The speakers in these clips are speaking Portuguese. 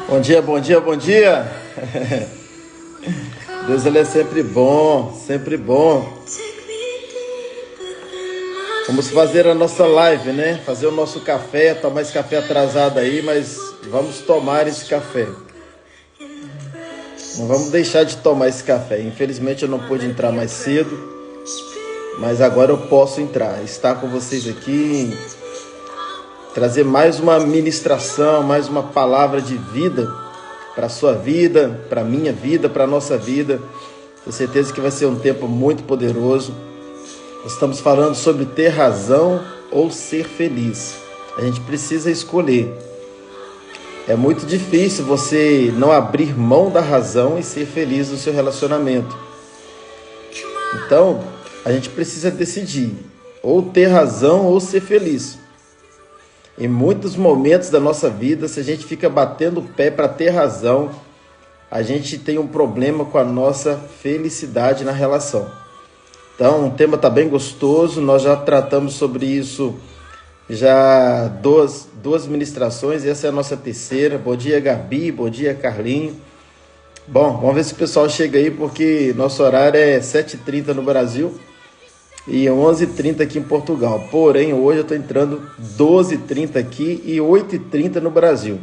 Bom dia, bom dia, bom dia. Deus, ele é sempre bom, sempre bom. Vamos fazer a nossa live, né? Fazer o nosso café, tomar esse café atrasado aí, mas vamos tomar esse café. Não vamos deixar de tomar esse café. Infelizmente eu não pude entrar mais cedo, mas agora eu posso entrar, estar com vocês aqui, trazer mais uma ministração, mais uma palavra de vida para a sua vida, para a minha vida, para a nossa vida. Tenho certeza que vai ser um tempo muito poderoso. Estamos falando sobre ter razão ou ser feliz. A gente precisa escolher. É muito difícil você não abrir mão da razão e ser feliz no seu relacionamento. Então, a gente precisa decidir ou ter razão ou ser feliz. Em muitos momentos da nossa vida, se a gente fica batendo o pé para ter razão, a gente tem um problema com a nossa felicidade na relação. Então, o tema está bem gostoso, nós já tratamos sobre isso já duas ministrações, essa é a nossa terceira. Bom dia, Gabi, bom dia, Carlinho. Bom, vamos ver se o pessoal chega aí, porque nosso horário é 7h30 no Brasil e 11h30 aqui em Portugal. Porém, hoje eu estou entrando 12h30 aqui e 8h30 no Brasil.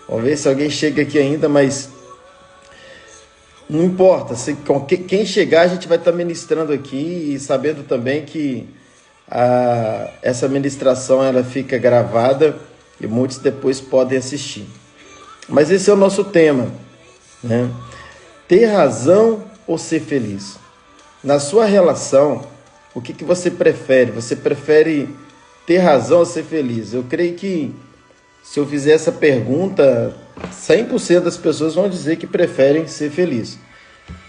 Vamos ver se alguém chega aqui ainda, mas não importa. Quem chegar, a gente vai estar ministrando aqui e sabendo também que essa ministração ela fica gravada e muitos depois podem assistir. Mas esse é o nosso tema, né? Ter razão ou ser feliz? Na sua relação, o que você prefere? Você prefere ter razão ou ser feliz? Eu creio que se eu fizer essa pergunta, 100% das pessoas vão dizer que preferem ser feliz.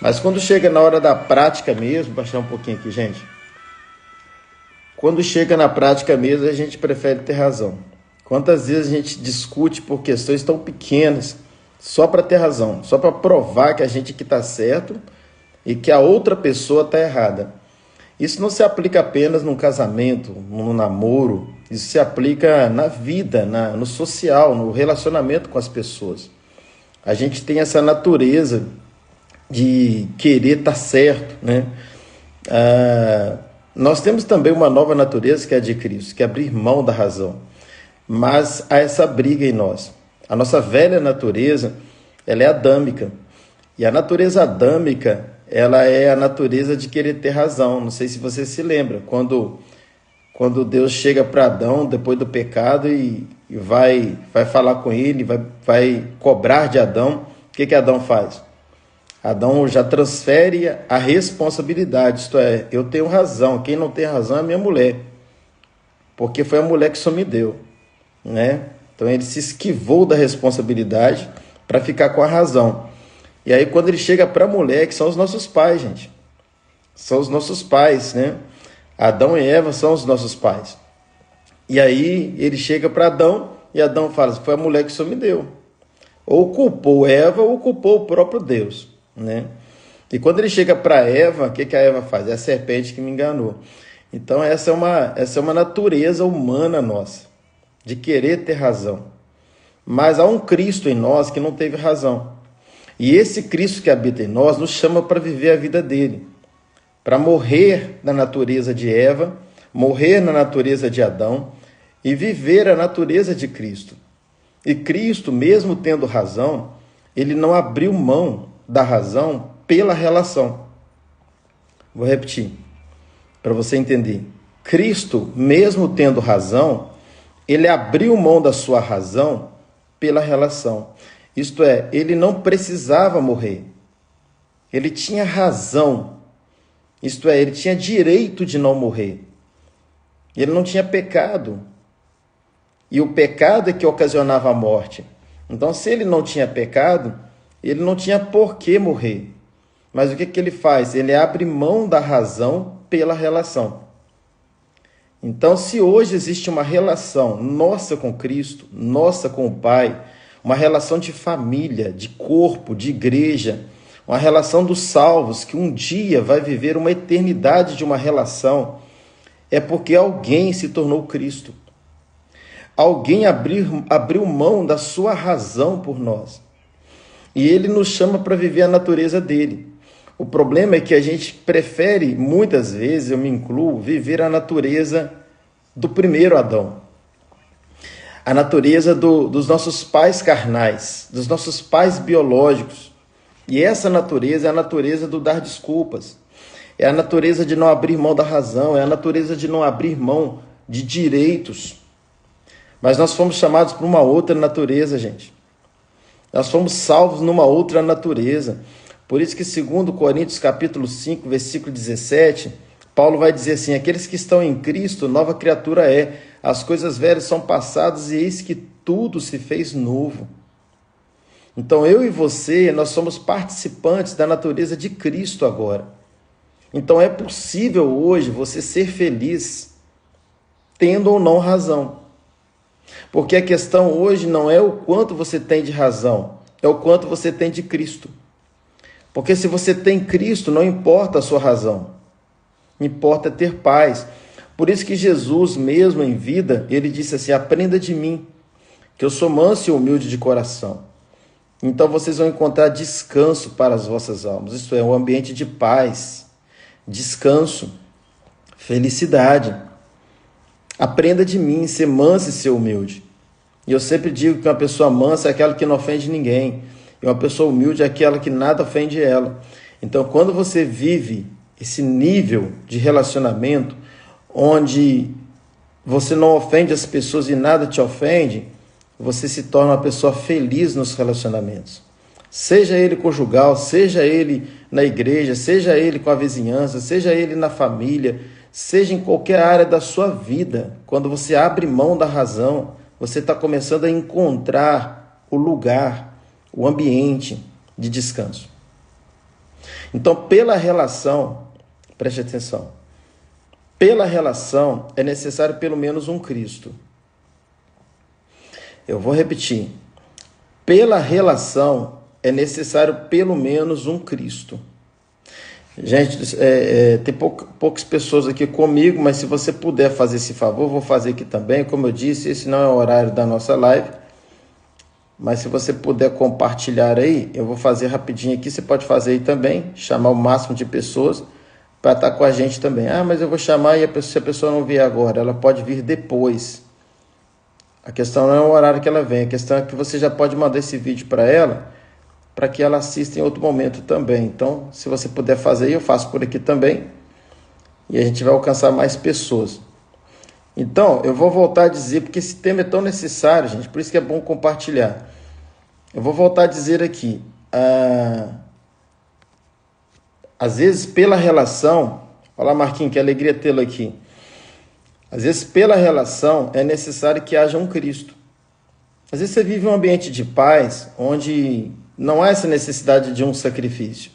Mas quando chega na hora da prática mesmo, baixar um pouquinho aqui, gente. Quando chega na prática mesmo, a gente prefere ter razão. Quantas vezes a gente discute por questões tão pequenas, só para ter razão, só para provar que a gente que está certo e que a outra pessoa está errada. Isso não se aplica apenas num casamento, num namoro, isso se aplica na vida, no social, no relacionamento com as pessoas. A gente tem essa natureza de querer estar certo, né? Nós temos também uma nova natureza que é a de Cristo, que é abrir mão da razão. Mas há essa briga em nós. A nossa velha natureza, ela é adâmica. E a natureza adâmica, ela é a natureza de querer ter razão. Não sei se você se lembra, quando Deus chega para Adão depois do pecado e vai falar com ele, vai cobrar de Adão. O que Adão faz? Adão já transfere a responsabilidade, isto é, eu tenho razão, quem não tem razão é a minha mulher, porque foi a mulher que só me deu, né? Então ele se esquivou da responsabilidade para ficar com a razão. E aí quando ele chega para a mulher, que são os nossos pais, gente, são os nossos pais, né? Adão e Eva são os nossos pais. E aí ele chega para Adão e Adão fala, foi a mulher que só me deu. Ou culpou Eva ou culpou o próprio Deus, né? E quando ele chega para Eva, o que a Eva faz? É a serpente que me enganou. Então essa é uma natureza humana nossa, de querer ter razão. Mas há um Cristo em nós que não teve razão. E esse Cristo que habita em nós nos chama para viver a vida dele, para morrer na natureza de Eva, morrer na natureza de Adão e viver a natureza de Cristo. E Cristo, mesmo tendo razão, ele não abriu mão da razão pela relação. Vou repetir, para você entender. Cristo, mesmo tendo razão, ele abriu mão da sua razão pela relação. Isto é, ele não precisava morrer. Ele tinha razão. Isto é, ele tinha direito de não morrer. Ele não tinha pecado. E o pecado é que ocasionava a morte. Então, se ele não tinha pecado, ele não tinha por que morrer. Mas o que ele faz? Ele abre mão da razão pela relação. Então, se hoje existe uma relação nossa com Cristo, nossa com o Pai, uma relação de família, de corpo, de igreja, uma relação dos salvos, que um dia vai viver uma eternidade de uma relação, é porque alguém se tornou Cristo. alguém abriu mão da sua razão por nós. E ele nos chama para viver a natureza dele. O problema é que a gente prefere, muitas vezes, eu me incluo, viver a natureza do primeiro Adão. A natureza dos nossos pais carnais, dos nossos pais biológicos. E essa natureza é a natureza do dar desculpas. É a natureza de não abrir mão da razão, é a natureza de não abrir mão de direitos. Mas nós fomos chamados para uma outra natureza, gente. Nós fomos salvos numa outra natureza. Por isso que, segundo Coríntios capítulo 5, versículo 17, Paulo vai dizer assim: aqueles que estão em Cristo, nova criatura é. As coisas velhas são passadas e eis que tudo se fez novo. Então eu e você, nós somos participantes da natureza de Cristo agora. Então é possível hoje você ser feliz, tendo ou não razão. Porque a questão hoje não é o quanto você tem de razão, é o quanto você tem de Cristo. Porque se você tem Cristo, não importa a sua razão, importa ter paz. Por isso que Jesus, mesmo em vida, ele disse assim: aprenda de mim, que eu sou manso e humilde de coração. Então vocês vão encontrar descanso para as vossas almas. Isto é, um ambiente de paz, descanso, felicidade. Aprenda de mim, ser manso e ser humilde. E eu sempre digo que uma pessoa mansa é aquela que não ofende ninguém. E uma pessoa humilde é aquela que nada ofende ela. Então, quando você vive esse nível de relacionamento, onde você não ofende as pessoas e nada te ofende, você se torna uma pessoa feliz nos relacionamentos. Seja ele conjugal, seja ele na igreja, seja ele com a vizinhança, seja ele na família, seja em qualquer área da sua vida. Quando você abre mão da razão, você está começando a encontrar o lugar, o ambiente de descanso. Então, pela relação, preste atenção, pela relação é necessário pelo menos um Cristo. Eu vou repetir. Pela relação é necessário pelo menos um Cristo. Gente, tem poucas pessoas aqui comigo, mas se você puder fazer esse favor, vou fazer aqui também. Como eu disse, esse não é o horário da nossa live, mas se você puder compartilhar aí, eu vou fazer rapidinho aqui. Você pode fazer aí também, chamar o máximo de pessoas para estar com a gente também. Ah, mas eu vou chamar e se a pessoa não vier agora, ela pode vir depois. A questão não é o horário que ela vem, a questão é que você já pode mandar esse vídeo para ela, para que ela assista em outro momento também. Então, se você puder fazer, eu faço por aqui também, e a gente vai alcançar mais pessoas. Então, eu vou voltar a dizer, porque esse tema é tão necessário, gente, por isso que é bom compartilhar. Eu vou voltar a dizer aqui, às vezes pela relação, olha lá, Marquinhos, que alegria tê-lo aqui. Às vezes pela relação é necessário que haja um Cristo. Às vezes você vive um ambiente de paz, onde não há essa necessidade de um sacrifício.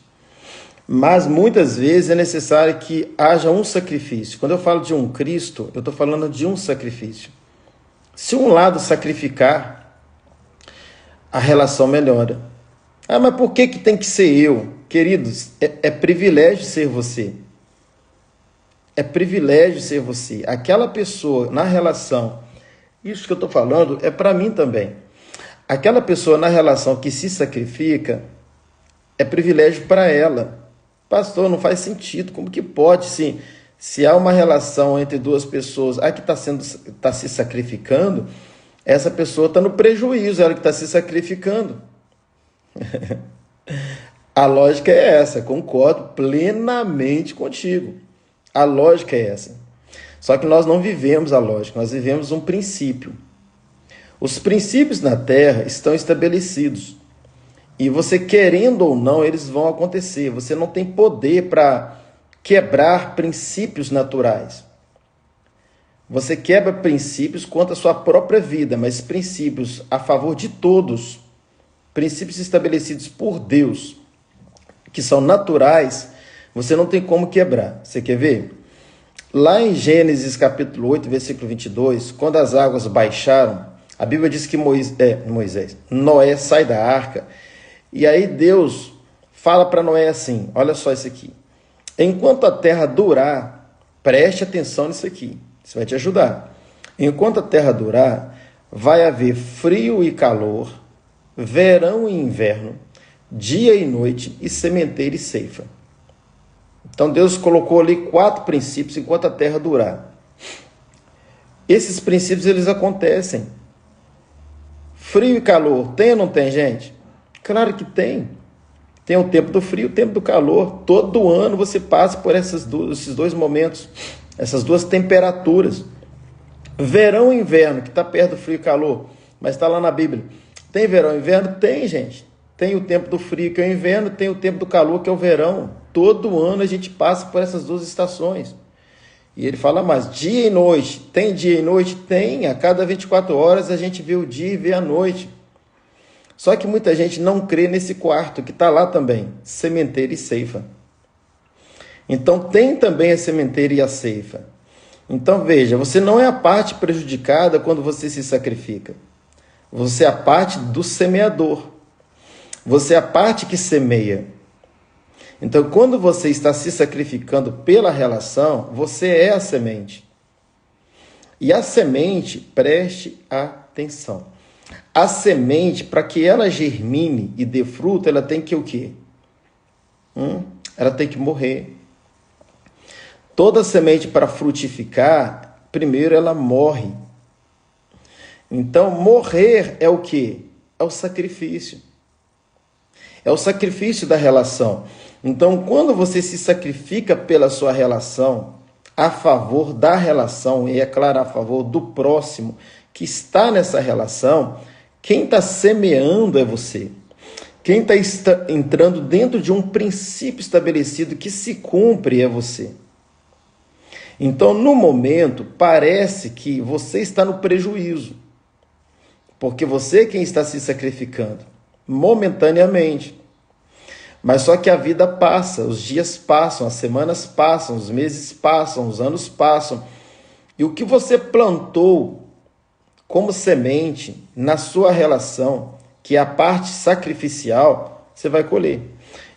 Mas muitas vezes é necessário que haja um sacrifício. Quando eu falo de um Cristo, eu estou falando de um sacrifício. Se um lado sacrificar, a relação melhora. Ah, mas por que tem que ser eu? Queridos, é privilégio ser você. É privilégio ser você. Aquela pessoa na relação, isso que eu estou falando é para mim também. Aquela pessoa na relação que se sacrifica, é privilégio para ela. Pastor, não faz sentido. Como que pode, se há uma relação entre duas pessoas, a que está se sacrificando, essa pessoa está no prejuízo, ela que está se sacrificando. A lógica é essa, concordo plenamente contigo. A lógica é essa. Só que nós não vivemos a lógica, nós vivemos um princípio. Os princípios na Terra estão estabelecidos. E você querendo ou não, eles vão acontecer. Você não tem poder para quebrar princípios naturais. Você quebra princípios contra a sua própria vida, mas princípios a favor de todos, princípios estabelecidos por Deus, que são naturais, você não tem como quebrar. Você quer ver? Lá em Gênesis capítulo 8, versículo 22, quando as águas baixaram, a Bíblia diz que Noé sai da arca, e aí Deus fala para Noé assim, olha só isso aqui, enquanto a terra durar, preste atenção nisso aqui, isso vai te ajudar. Enquanto a terra durar, vai haver frio e calor, verão e inverno, dia e noite, e sementeira e ceifa. Então Deus colocou ali 4 princípios enquanto a terra durar. Esses princípios, eles acontecem. Frio e calor, tem ou não tem, gente? Claro que tem. Tem o tempo do frio, o tempo do calor. Todo ano você passa por esses dois momentos, essas duas temperaturas. Verão e inverno, que está perto do frio e calor, mas está lá na Bíblia. Tem verão e inverno? Tem, gente. Tem o tempo do frio, que é o inverno, tem o tempo do calor, que é o verão. Todo ano a gente passa por essas duas estações. E ele fala mais, dia e noite. Tem dia e noite? Tem. A cada 24 horas a gente vê o dia e vê a noite. Só que muita gente não crê nesse quarto, que está lá também, sementeira e ceifa. Então tem também a sementeira e a ceifa. Então veja, você não é a parte prejudicada quando você se sacrifica. Você é a parte do semeador. Você é a parte que semeia. Então quando você está se sacrificando pela relação, você é a semente. E a semente, preste atenção. A semente, para que ela germine e dê fruto, ela tem que o quê? Ela tem que morrer. Toda semente para frutificar, primeiro ela morre. Então, morrer é o quê? É o sacrifício. É o sacrifício da relação. Então, quando você se sacrifica pela sua relação, a favor da relação, e é claro, a favor do próximo que está nessa relação, quem está semeando é você. Quem está entrando dentro de um princípio estabelecido que se cumpre é você. Então, no momento, parece que você está no prejuízo, porque você é quem está se sacrificando, momentaneamente. Mas só que a vida passa, os dias passam, as semanas passam, os meses passam, os anos passam. E o que você plantou como semente na sua relação, que é a parte sacrificial, você vai colher.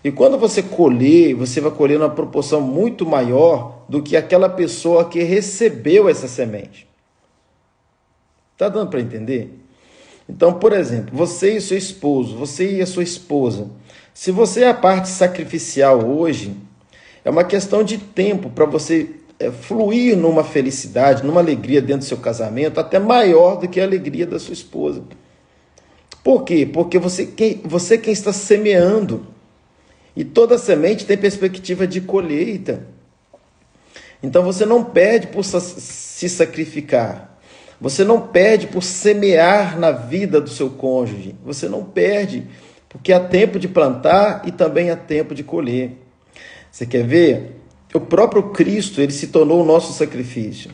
E quando você colher, você vai colher numa proporção muito maior do que aquela pessoa que recebeu essa semente. Está dando para entender? Então, por exemplo, você e seu esposo, você e a sua esposa, se você é a parte sacrificial hoje, é uma questão de tempo para você fluir numa felicidade, numa alegria dentro do seu casamento, até maior do que a alegria da sua esposa. Por quê? Porque você quem está semeando. E toda semente tem perspectiva de colheita. Então você não perde por se sacrificar. Você não perde por semear na vida do seu cônjuge. Você não perde, porque há tempo de plantar e também há tempo de colher. Você quer ver? O próprio Cristo, ele se tornou o nosso sacrifício.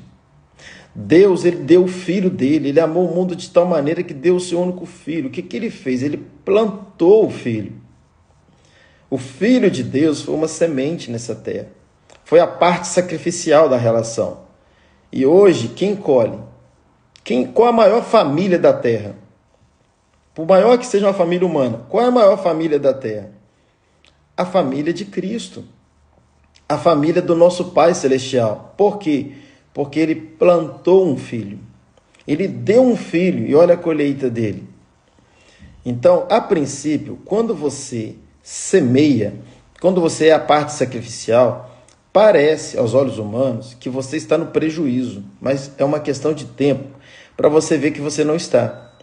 Deus, ele deu o filho dele, ele amou o mundo de tal maneira que deu o seu único filho. O que ele fez? Ele plantou o filho. O Filho de Deus foi uma semente nessa terra. Foi a parte sacrificial da relação. E hoje, quem colhe? Qual a maior família da terra? Por maior que seja uma família humana, qual é a maior família da terra? A família de Cristo. A família do nosso Pai Celestial. Por quê? Porque ele plantou um filho. Ele deu um filho e olha a colheita dele. Então, a princípio, quando você semeia, quando você é a parte sacrificial, parece aos olhos humanos que você está no prejuízo, mas é uma questão de tempo para você ver que você não está.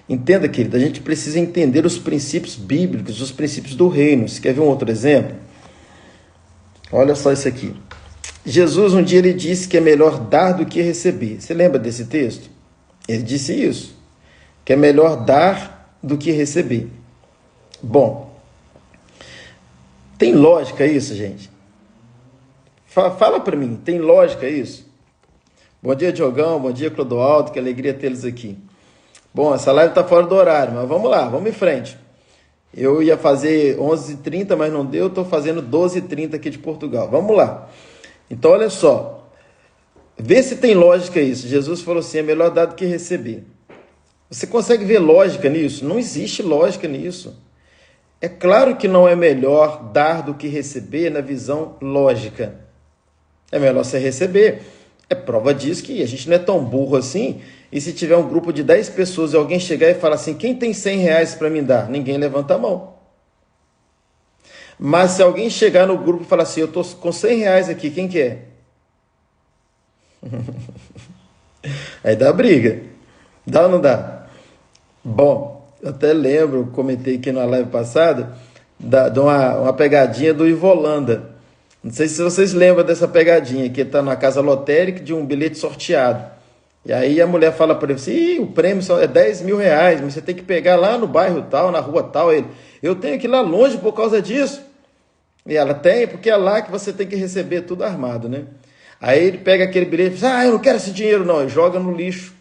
Entenda, querido, a gente precisa entender os princípios bíblicos, os princípios do reino. Você quer ver um outro exemplo? Olha só isso aqui. Jesus um dia ele disse que é melhor dar do que receber. Você lembra desse texto? Ele disse isso, que é melhor dar do que receber. Bom, tem lógica isso, gente? Fala para mim, tem lógica isso? Bom dia, Diogão, bom dia, Clodoaldo, que alegria tê-los aqui. Bom, essa live está fora do horário, mas vamos lá, vamos em frente. Eu ia fazer 11h30, mas não deu, estou fazendo 12h30 aqui de Portugal. Vamos lá. Então, olha só. Vê se tem lógica isso. Jesus falou assim, é melhor dar do que receber. Você consegue ver lógica nisso? Não existe lógica nisso. É claro que não é melhor dar do que receber na visão lógica. É melhor você receber. É prova disso que a gente não é tão burro assim, e se tiver um grupo de 10 pessoas e alguém chegar e falar assim, quem tem 100 reais para me dar? Ninguém levanta a mão. Mas se alguém chegar no grupo e falar assim, eu estou com 100 reais aqui, quem que é? Aí dá briga. Dá ou não dá? Bom, eu até lembro, comentei aqui na live passada, de uma pegadinha do Ivolanda. Não sei se vocês lembram dessa pegadinha, que ele está na casa lotérica de um bilhete sorteado. E aí a mulher fala para ele assim, o prêmio é 10 mil reais, mas você tem que pegar lá no bairro tal, na rua tal. Ele, eu tenho que ir lá longe por causa disso. E ela tem, porque é lá que você tem que receber tudo armado, né? Aí ele pega aquele bilhete e diz, eu não quero esse dinheiro não, ele joga no lixo.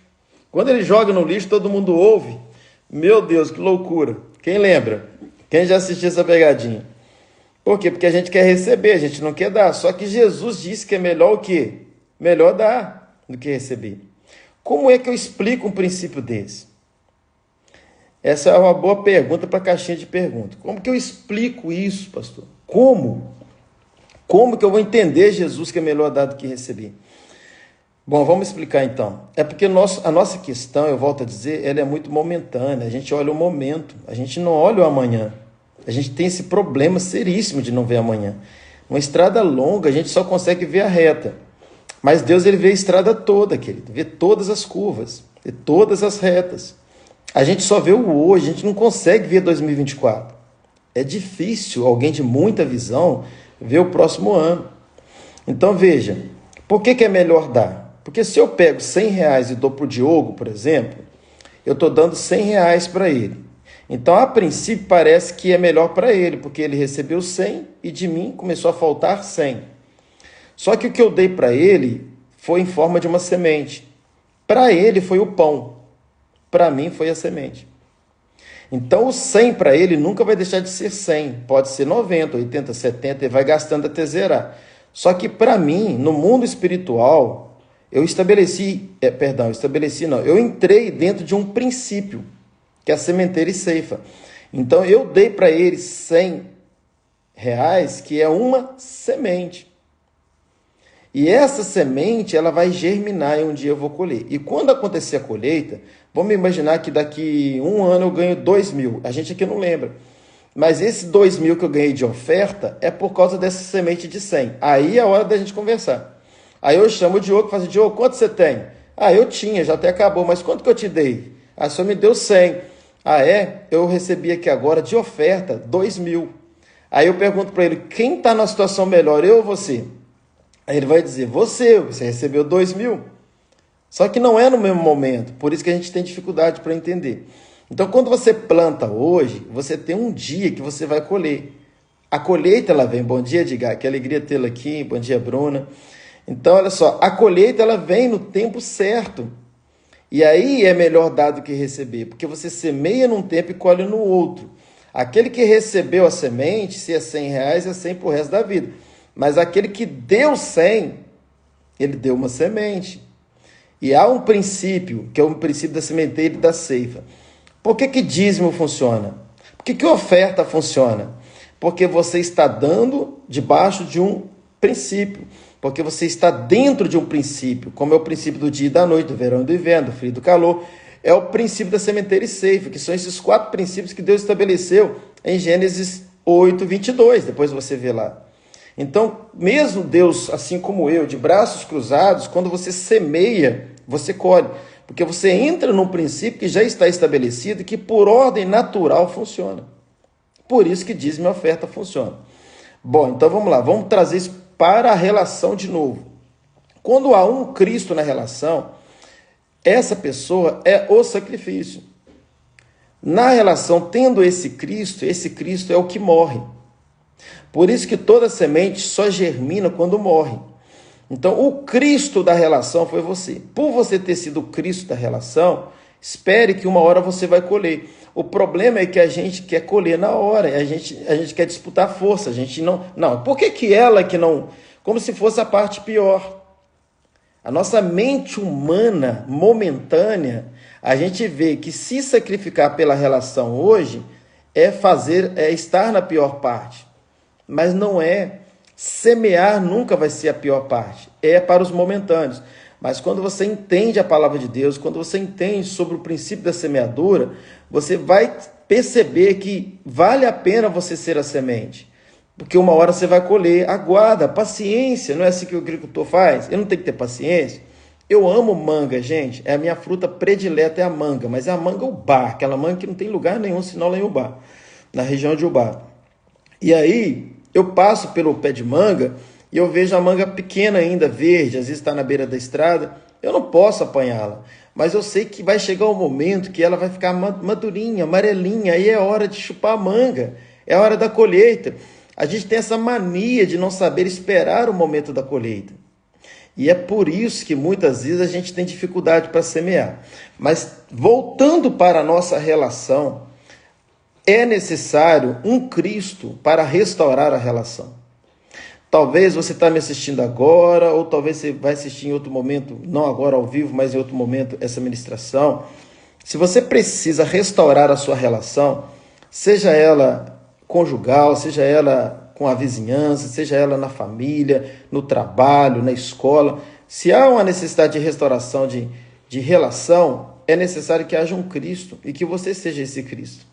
Quando ele joga no lixo, todo mundo ouve. Meu Deus, que loucura. Quem lembra? Quem já assistiu essa pegadinha? Por quê? Porque a gente quer receber, a gente não quer dar. Só que Jesus disse que é melhor o quê? Melhor dar do que receber. Como é que eu explico um princípio desse? Essa é uma boa pergunta para a caixinha de perguntas. Como que eu explico isso, pastor? Como? Como que eu vou entender Jesus que é melhor dar do que receber? Bom, vamos explicar então. É porque a nossa questão, eu volto a dizer, ela é muito momentânea. A gente olha o momento, a gente não olha o amanhã. A gente tem esse problema seríssimo de não ver amanhã. Uma estrada longa, a gente só consegue ver a reta. Mas Deus, ele vê a estrada toda, querido. Vê todas as curvas, vê todas as retas. A gente só vê o hoje, a gente não consegue ver 2024. É difícil alguém de muita visão ver o próximo ano. Então veja, por que é melhor dar? Porque se eu pego 100 reais e dou para o Diogo, por exemplo, eu estou dando 100 reais para ele. Então, a princípio, parece que é melhor para ele, porque ele recebeu 100 e de mim começou a faltar 100. Só que o que eu dei para ele foi em forma de uma semente. Para ele foi o pão, para mim foi a semente. Então, o 100 para ele nunca vai deixar de ser 100. Pode ser 90, 80, 70, e vai gastando até zerar. Só que para mim, no mundo espiritual, eu entrei dentro de um princípio, que é a sementeira e ceifa. Então, eu dei para ele 100 reais, que é uma semente. E essa semente, ela vai germinar e um dia eu vou colher. E quando acontecer a colheita, vamos imaginar que daqui um ano eu ganho 2 mil. A gente aqui não lembra. Mas esse 2 mil que eu ganhei de oferta é por causa dessa semente de 100. Aí é a hora da gente conversar. Aí eu chamo o Diogo e falo assim, Diogo, quanto você tem? Eu tinha, já até acabou, mas quanto que eu te dei? O senhor me deu 100. Eu recebi aqui agora de oferta 2 mil. Aí eu pergunto para ele, quem está na situação melhor, eu ou você? Aí ele vai dizer, você recebeu 2 mil. Só que não é no mesmo momento, por isso que a gente tem dificuldade para entender. Então, quando você planta hoje, você tem um dia que você vai colher. A colheita, ela vem, bom dia, Edgar, que alegria tê-la aqui, bom dia, Bruna. Então, olha só, a colheita, ela vem no tempo certo. E aí é melhor dar do que receber, porque você semeia num tempo e colhe no outro. Aquele que recebeu a semente, se é 100 reais, é 100 pro resto da vida. Mas aquele que deu 100, ele deu uma semente. E há um princípio, que é o princípio da sementeira e da ceifa. Por que dízimo funciona? Por que oferta funciona? Porque você está dando debaixo de um princípio. Porque você está dentro de um princípio, como é o princípio do dia e da noite, do verão e do inverno, do frio e do calor. É o princípio da sementeira e ceifa, que são esses 4 princípios que Deus estabeleceu em Gênesis 8, 22. Depois você vê lá. Então, mesmo Deus, assim como eu, de braços cruzados, quando você semeia, você colhe. Porque você entra num princípio que já está estabelecido e que por ordem natural funciona. Por isso que dízimo e oferta funciona. Bom, então vamos lá, vamos trazer isso para a relação de novo. Quando há um Cristo na relação, essa pessoa é o sacrifício. Na relação, tendo esse Cristo é o que morre. Por isso que toda semente só germina quando morre. Então, o Cristo da relação foi você. Por você ter sido o Cristo da relação, espere que uma hora você vai colher. O problema é que a gente quer colher na hora, a gente quer disputar força, a gente não. Por que ela que não? Como se fosse a parte pior. A nossa mente humana, momentânea, a gente vê que se sacrificar pela relação hoje é estar na pior parte. Mas não é. Semear nunca vai ser a pior parte. É para os momentâneos. Mas quando você entende a palavra de Deus, quando você entende sobre o princípio da semeadura, você vai perceber que vale a pena você ser a semente. Porque uma hora você vai colher. Aguarda, paciência. Não é assim que o agricultor faz? Eu não tenho que ter paciência. Eu amo manga, gente. É a minha fruta predileta, é a manga. Mas é a manga Ubá, aquela manga que não tem lugar nenhum senão lá em Ubá, na região de Ubá. E aí, eu passo pelo pé de manga e eu vejo a manga pequena ainda, verde, às vezes está na beira da estrada. Eu não posso apanhá-la, mas eu sei que vai chegar um momento que ela vai ficar madurinha, amarelinha, aí é hora de chupar a manga, é hora da colheita. A gente tem essa mania de não saber esperar o momento da colheita. E é por isso que muitas vezes a gente tem dificuldade para semear. Mas voltando para a nossa relação, é necessário um Cristo para restaurar a relação. Talvez você está me assistindo agora, ou talvez você vai assistir em outro momento, não agora ao vivo, mas em outro momento, essa ministração. Se você precisa restaurar a sua relação, seja ela conjugal, seja ela com a vizinhança, seja ela na família, no trabalho, na escola, se há uma necessidade de restauração de relação, é necessário que haja um Cristo e que você seja esse Cristo.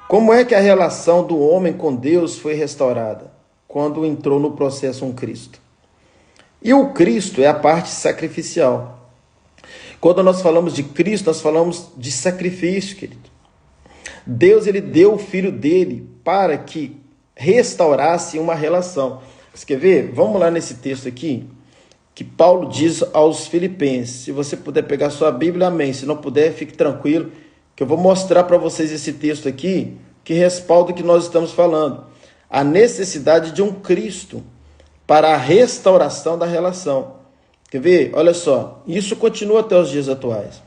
Como é que a relação do homem com Deus foi restaurada? Quando entrou no processo um Cristo. E o Cristo é a parte sacrificial. Quando nós falamos de Cristo, nós falamos de sacrifício, querido. Deus, ele deu o Filho dele para que restaurasse uma relação. Você quer ver? Vamos lá nesse texto aqui, que Paulo diz aos Filipenses. Se você puder pegar sua Bíblia, amém. Se não puder, fique tranquilo, que eu vou mostrar para vocês esse texto aqui, que respalda o que nós estamos falando. A necessidade de um Cristo para a restauração da relação. Quer ver? Olha só, isso continua até os dias atuais.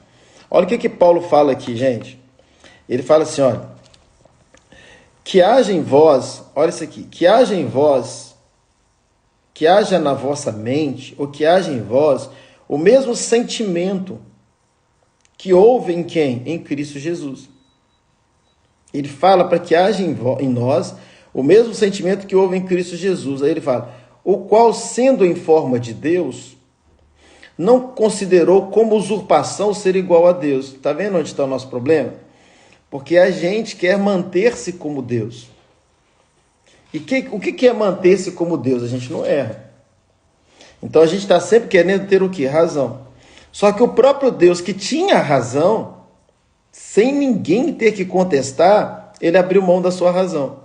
Olha o que Paulo fala aqui, gente. Ele fala assim, olha, que haja em vós, olha isso aqui, que haja em vós, que haja na vossa mente, ou que haja em vós, o mesmo sentimento que houve em quem? Em Cristo Jesus. Ele fala para que haja em nós o mesmo sentimento que houve em Cristo Jesus. Aí ele fala, o qual, sendo em forma de Deus, não considerou como usurpação ser igual a Deus. Está vendo onde está o nosso problema? Porque a gente quer manter-se como Deus. E o que é manter-se como Deus? A gente não erra. Então a gente está sempre querendo ter o quê? Razão. Só que o próprio Deus, que tinha razão, sem ninguém ter que contestar, ele abriu mão da sua razão.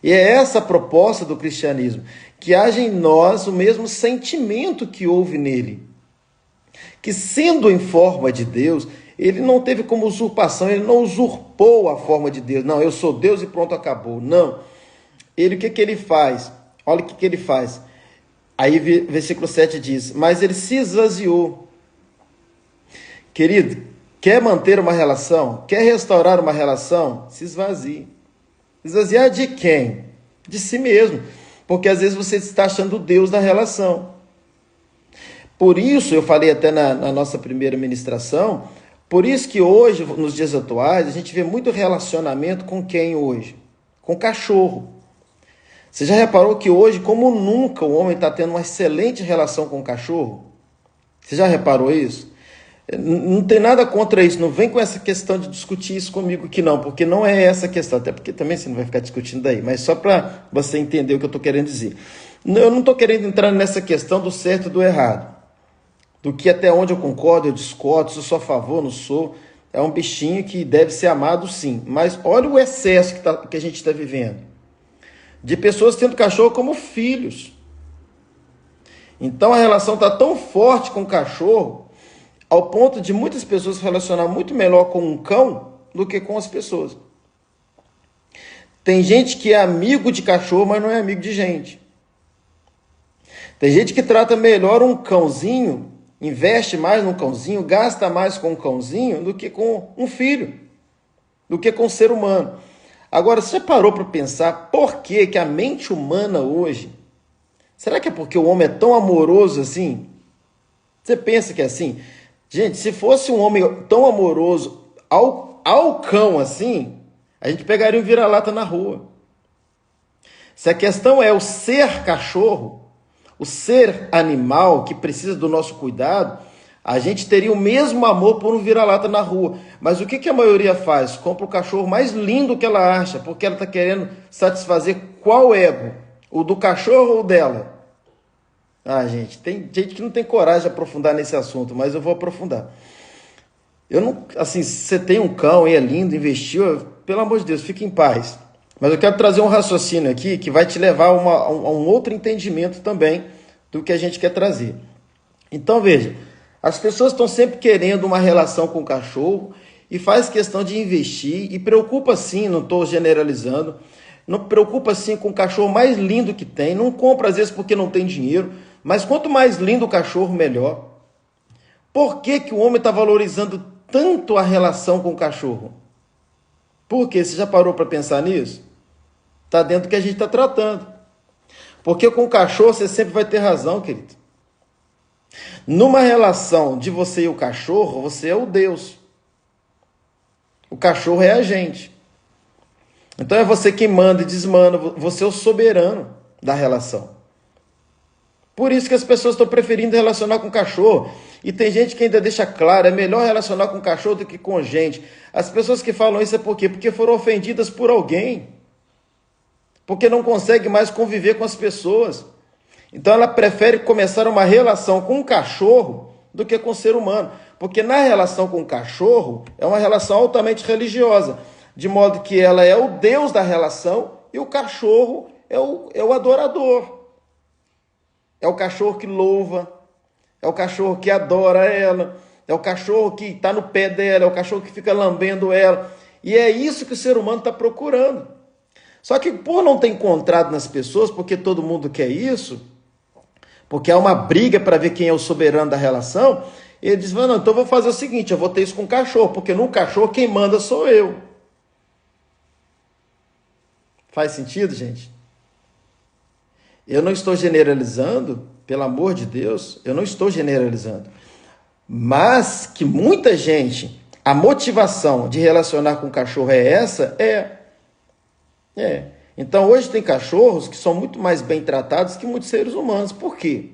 E é essa a proposta do cristianismo, que haja em nós o mesmo sentimento que houve nele. Que sendo em forma de Deus, ele não teve como usurpação, ele não usurpou a forma de Deus. Não, eu sou Deus e pronto, acabou. Não. Ele, o que ele faz? Olha o que ele faz. Aí versículo 7 diz, mas ele se esvaziou. Querido, quer manter uma relação? Quer restaurar uma relação? Se esvazie. Esvaziar de quem? De si mesmo. Porque às vezes você está achando Deus na relação. Por isso, eu falei até na nossa primeira ministração, por isso que hoje, nos dias atuais, a gente vê muito relacionamento com quem hoje? Com cachorro. Você já reparou que hoje, como nunca, o homem está tendo uma excelente relação com o cachorro? Você já reparou isso? Não tem nada contra isso, não vem com essa questão de discutir isso comigo aqui não, porque não é essa a questão, até porque também você não vai ficar discutindo daí, mas só para você entender o que eu estou querendo dizer. Eu não estou querendo entrar nessa questão do certo e do errado, do que até onde eu concordo, eu discordo, se eu sou a favor, não sou, é um bichinho que deve ser amado sim, mas olha o excesso que a gente está vivendo, de pessoas tendo cachorro como filhos. Então a relação está tão forte com o cachorro, ao ponto de muitas pessoas se relacionar muito melhor com um cão do que com as pessoas. Tem gente que é amigo de cachorro, mas não é amigo de gente. Tem gente que trata melhor um cãozinho, investe mais no cãozinho, gasta mais com um cãozinho do que com um filho, do que com um ser humano. Agora, você parou para pensar por que a mente humana hoje, será que é porque o homem é tão amoroso assim? Você pensa que é assim? Gente, se fosse um homem tão amoroso ao cão assim, a gente pegaria um vira-lata na rua. Se a questão é o ser cachorro, o ser animal que precisa do nosso cuidado, A gente teria o mesmo amor por um vira-lata na rua. Mas o que, que a maioria faz? Compra o cachorro mais lindo que ela acha, porque ela está querendo satisfazer qual ego? O do cachorro ou o dela? Ah, gente, tem gente que não tem coragem de aprofundar nesse assunto, mas eu vou aprofundar. Eu não, assim, se você tem um cão e é lindo, investiu, pelo amor de Deus, fique em paz. Mas eu quero trazer um raciocínio aqui que vai te levar a um outro entendimento também do que a gente quer trazer. Então, veja, as pessoas estão sempre querendo uma relação com o cachorro e faz questão de investir e preocupa sim, não estou generalizando, não preocupa sim com o cachorro mais lindo que tem, não compra às vezes porque não tem dinheiro, mas quanto mais lindo o cachorro, melhor. Por que que o homem está valorizando tanto a relação com o cachorro? Por quê? Você já parou para pensar nisso? Está dentro do que a gente está tratando. Porque com o cachorro você sempre vai ter razão, querido. Numa relação de você e o cachorro, você é o Deus. O cachorro é a gente. Então é você quem manda e desmanda, você é o soberano da relação. Por isso que as pessoas estão preferindo relacionar com o cachorro. E tem gente que ainda deixa claro, é melhor relacionar com o cachorro do que com gente. As pessoas que falam isso é por quê? Porque foram ofendidas por alguém. Porque não consegue mais conviver com as pessoas. Então ela prefere começar uma relação com o cachorro do que com o ser humano. Porque na relação com o cachorro é uma relação altamente religiosa. De modo que ela é o Deus da relação e o cachorro é o adorador. É o cachorro que louva, é o cachorro que adora ela, é o cachorro que está no pé dela, é o cachorro que fica lambendo ela. E é isso que o ser humano está procurando. Só que por não ter encontrado nas pessoas, porque todo mundo quer isso, porque há uma briga para ver quem é o soberano da relação, ele diz, não, então eu vou fazer o seguinte, eu vou ter isso com o cachorro, porque no cachorro quem manda sou eu. Faz sentido, gente? Eu não estou generalizando, pelo amor de Deus, eu não estou generalizando. Mas que muita gente, a motivação de relacionar com o cachorro é essa? É. Então hoje tem cachorros que são muito mais bem tratados que muitos seres humanos. Por quê?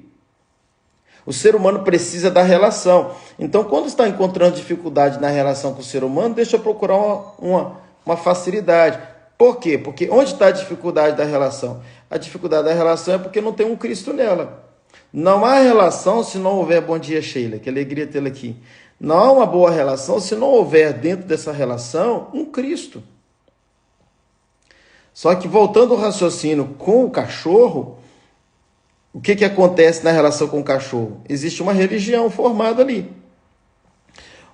O ser humano precisa da relação. Então quando está encontrando dificuldade na relação com o ser humano, deixa eu procurar uma facilidade. Por quê? Porque onde está a dificuldade da relação? A dificuldade da relação é porque não tem um Cristo nela. Não há relação se não houver, bom dia Sheila, que alegria tê-la aqui. Não há uma boa relação se não houver dentro dessa relação um Cristo. Só que voltando ao raciocínio com o cachorro, o que acontece na relação com o cachorro? Existe uma religião formada ali,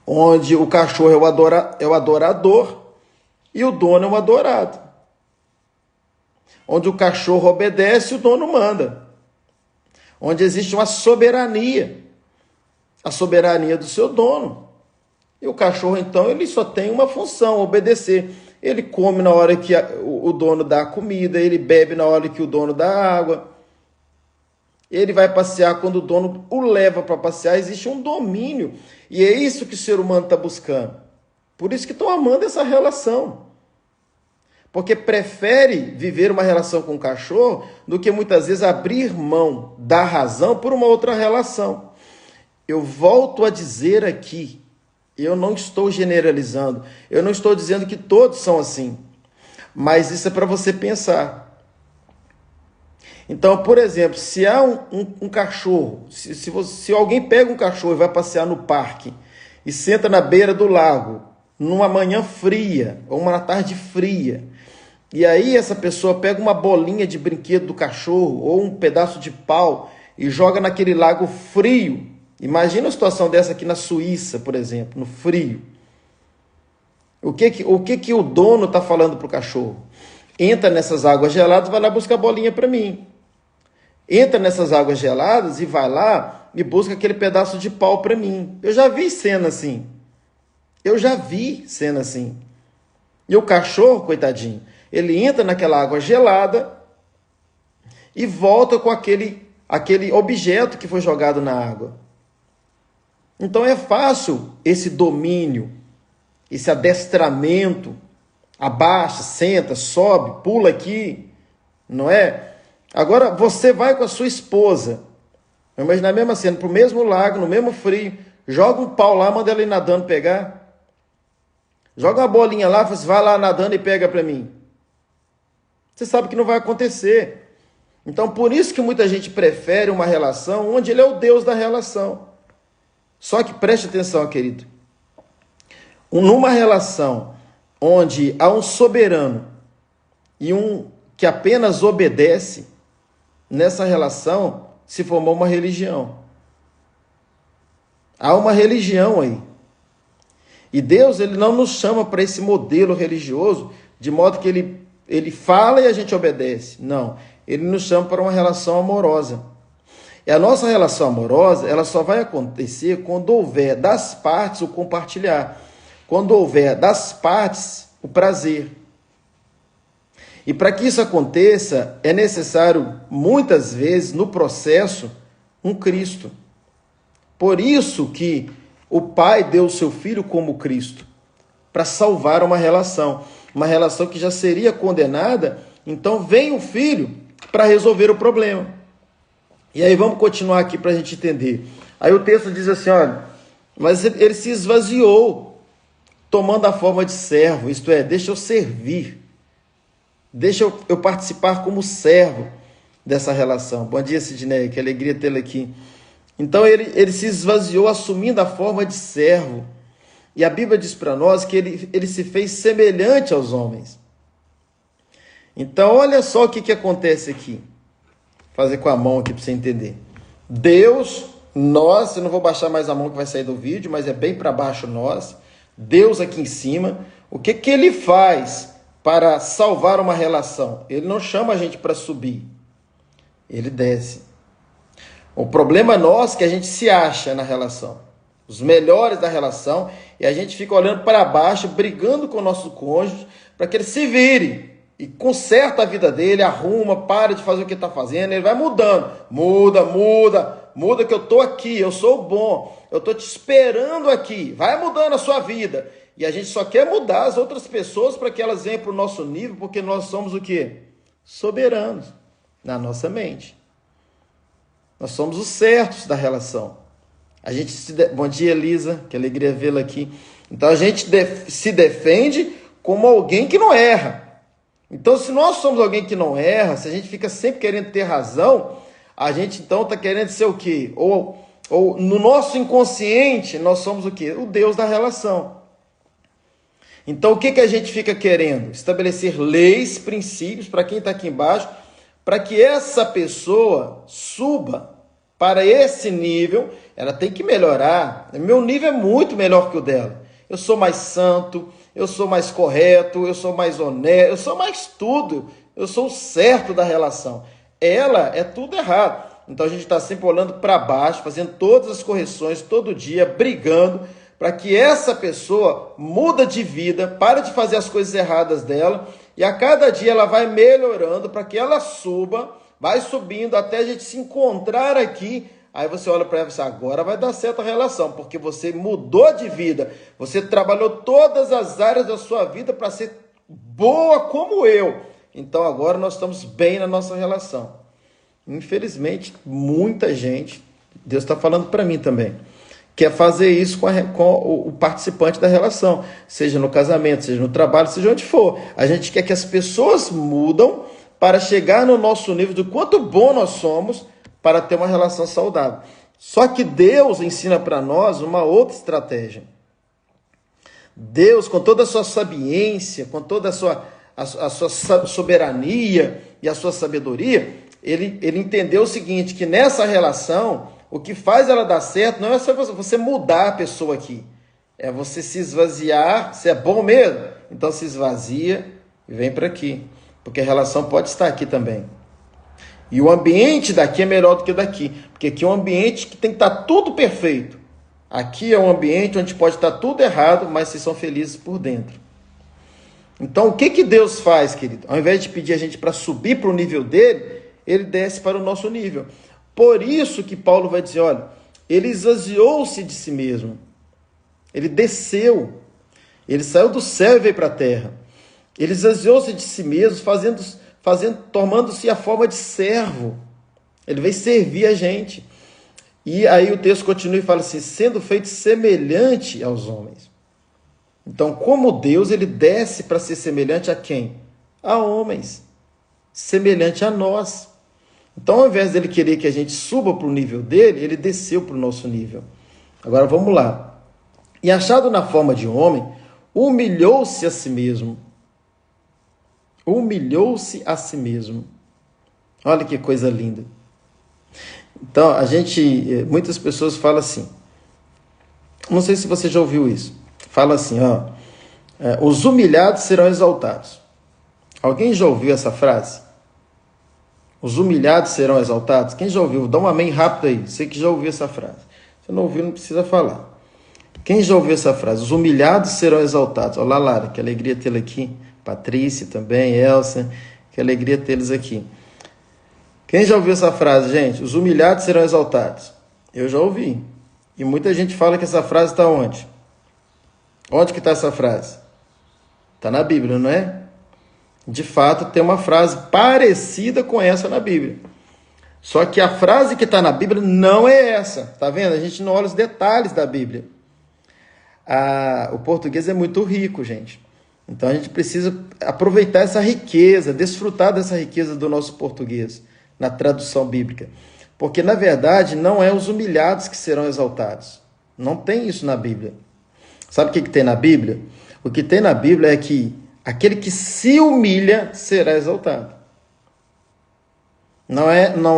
onde o cachorro é o adorador e o dono é o adorado. Onde o cachorro obedece, o dono manda. Onde existe uma soberania. A soberania do seu dono. E o cachorro, então, ele só tem uma função, obedecer. Ele come na hora que o dono dá a comida, ele bebe na hora que o dono dá a água. Ele vai passear quando o dono o leva para passear. Existe um domínio. E é isso que o ser humano está buscando. Por isso que estão amando essa relação. Porque prefere viver uma relação com o cachorro do que muitas vezes abrir mão da razão por uma outra relação. Eu volto a dizer aqui, eu não estou generalizando, eu não estou dizendo que todos são assim, mas isso é para você pensar. Então, por exemplo, se há um cachorro, se alguém pega um cachorro e vai passear no parque e senta na beira do lago, numa manhã fria ou uma tarde fria, e aí essa pessoa pega uma bolinha de brinquedo do cachorro ou um pedaço de pau e joga naquele lago frio. Imagina a situação dessa aqui na Suíça, por exemplo, no frio. O que o dono está falando para o cachorro? Entra nessas águas geladas e vai lá buscar a bolinha para mim. Entra nessas águas geladas e vai lá e busca aquele pedaço de pau para mim. Eu já vi cena assim. E o cachorro, coitadinho, ele entra naquela água gelada e volta com aquele objeto que foi jogado na água. Então é fácil esse domínio, esse adestramento, abaixa, senta, sobe, pula aqui, não é? Agora você vai com a sua esposa, imagina a mesma cena, para o mesmo lago, no mesmo frio, Joga um pau lá, manda ela ir nadando pegar. Joga uma bolinha lá, fala assim, vai lá nadando e pega para mim. Você sabe que não vai acontecer. Então, por isso que muita gente prefere uma relação onde ele é o Deus da relação. Só que preste atenção, querido. Numa relação onde há um soberano e um que apenas obedece, nessa relação se formou uma religião. Há uma religião aí. E Deus, ele não nos chama para esse modelo religioso, de modo que ele fala e a gente obedece. Não, ele nos chama para uma relação amorosa. E a nossa relação amorosa, ela só vai acontecer quando houver das partes o compartilhar. Quando houver das partes o prazer. E para que isso aconteça, é necessário, muitas vezes, no processo, um Cristo. Por isso que o Pai deu o seu Filho como Cristo, para salvar uma relação que já seria condenada, então vem o Filho para resolver o problema. E aí vamos continuar aqui para a gente entender. Aí o texto diz assim, olha, mas ele se esvaziou, tomando a forma de servo, isto é, deixa eu servir, deixa eu participar como servo dessa relação. Bom dia, Sidney, que alegria tê-lo aqui. Então ele se esvaziou assumindo a forma de servo. E a Bíblia diz para nós que ele se fez semelhante aos homens. Então olha só o que acontece aqui. Vou fazer com a mão aqui para você entender. Deus, nós, eu não vou baixar mais a mão que vai sair do vídeo, mas é bem para baixo nós. Deus aqui em cima. O que ele faz para salvar uma relação? Ele não chama a gente para subir. Ele desce. O problema nosso é que a gente se acha na relação, os melhores da relação, e a gente fica olhando para baixo, brigando com o nosso cônjuge, para que ele se vire e conserta a vida dele, arruma, para de fazer o que está fazendo, ele vai mudando, muda que eu estou aqui, eu sou bom, eu estou te esperando aqui, vai mudando a sua vida. E a gente só quer mudar as outras pessoas para que elas venham para o nosso nível, porque nós somos o quê? Soberanos na nossa mente. Nós somos os certos da relação. Bom dia, Elisa, que alegria vê-la aqui. Então a gente se defende como alguém que não erra. Então, se nós somos alguém que não erra, se a gente fica sempre querendo ter razão, a gente então está querendo ser o quê? Ou no nosso inconsciente, nós somos o quê? O Deus da relação. Então, o que a gente fica querendo? Estabelecer leis, princípios, para quem está aqui embaixo, para que essa pessoa suba para esse nível. Ela tem que melhorar. Meu nível é muito melhor que o dela. Eu sou mais santo, eu sou mais correto, eu sou mais honesto, eu sou mais tudo. Eu sou o certo da relação. Ela é tudo errado. Então a gente está sempre olhando para baixo, fazendo todas as correções, todo dia, brigando, para que essa pessoa muda de vida, para de fazer as coisas erradas dela, e a cada dia ela vai melhorando para que ela suba, vai subindo até a gente se encontrar aqui. Aí você olha para ela e fala, agora vai dar certo a relação, porque você mudou de vida, você trabalhou todas as áreas da sua vida para ser boa como eu. Então agora nós estamos bem na nossa relação. Infelizmente, muita gente, Deus está falando para mim também, quer fazer isso com o participante da relação, seja no casamento, seja no trabalho, seja onde for. A gente quer que as pessoas mudam para chegar no nosso nível do quanto bom nós somos para ter uma relação saudável. Só que Deus ensina para nós uma outra estratégia. Deus, com toda a sua sabiência, com toda a sua soberania e a sua sabedoria, ele entendeu o seguinte, que nessa relação, o que faz ela dar certo não é só você mudar a pessoa aqui. É você se esvaziar. Se é bom mesmo, então se esvazia e vem para aqui. Porque a relação pode estar aqui também. E o ambiente daqui é melhor do que daqui. Porque aqui é um ambiente que tem que estar tudo perfeito. Aqui é um ambiente onde pode estar tudo errado, mas vocês são felizes por dentro. Então o que Deus faz, querido? Ao invés de pedir a gente para subir para o nível dele, ele desce para o nosso nível. Por isso que Paulo vai dizer, olha, ele esvaziou-se de si mesmo. Ele desceu. Ele saiu do céu e veio para a terra. Ele esvaziou-se de si mesmo, tomando-se a forma de servo. Ele veio servir a gente. E aí o texto continua e fala assim, sendo feito semelhante aos homens. Então, como Deus, ele desce para ser semelhante a quem? A homens. Semelhante a nós. Então, ao invés dele querer que a gente suba para o nível dele, ele desceu para o nosso nível. Agora, vamos lá. E achado na forma de homem, humilhou-se a si mesmo. Humilhou-se a si mesmo. Olha que coisa linda. Então, muitas pessoas falam assim, não sei se você já ouviu isso, fala assim, os humilhados serão exaltados. Alguém já ouviu essa frase? Os humilhados serão exaltados? Quem já ouviu? Dá um amém rápido aí, você que já ouviu essa frase. Se não ouviu, não precisa falar. Quem já ouviu essa frase? Os humilhados serão exaltados. Olá, Lara, que alegria tê-la aqui. Patrícia também, Elsa, que alegria tê-los aqui. Quem já ouviu essa frase, gente? Os humilhados serão exaltados. Eu já ouvi. E muita gente fala que essa frase está onde? Onde que está essa frase? Está na Bíblia, não é? De fato, tem uma frase parecida com essa na Bíblia. Só que a frase que está na Bíblia não é essa. Tá vendo? A gente não olha os detalhes da Bíblia. O português é muito rico, gente. Então a gente precisa aproveitar essa riqueza, desfrutar dessa riqueza do nosso português na tradução bíblica. Porque, na verdade, não é os humilhados que serão exaltados. Não tem isso na Bíblia. Sabe o que tem na Bíblia? O que tem na Bíblia é que aquele que se humilha será exaltado. Não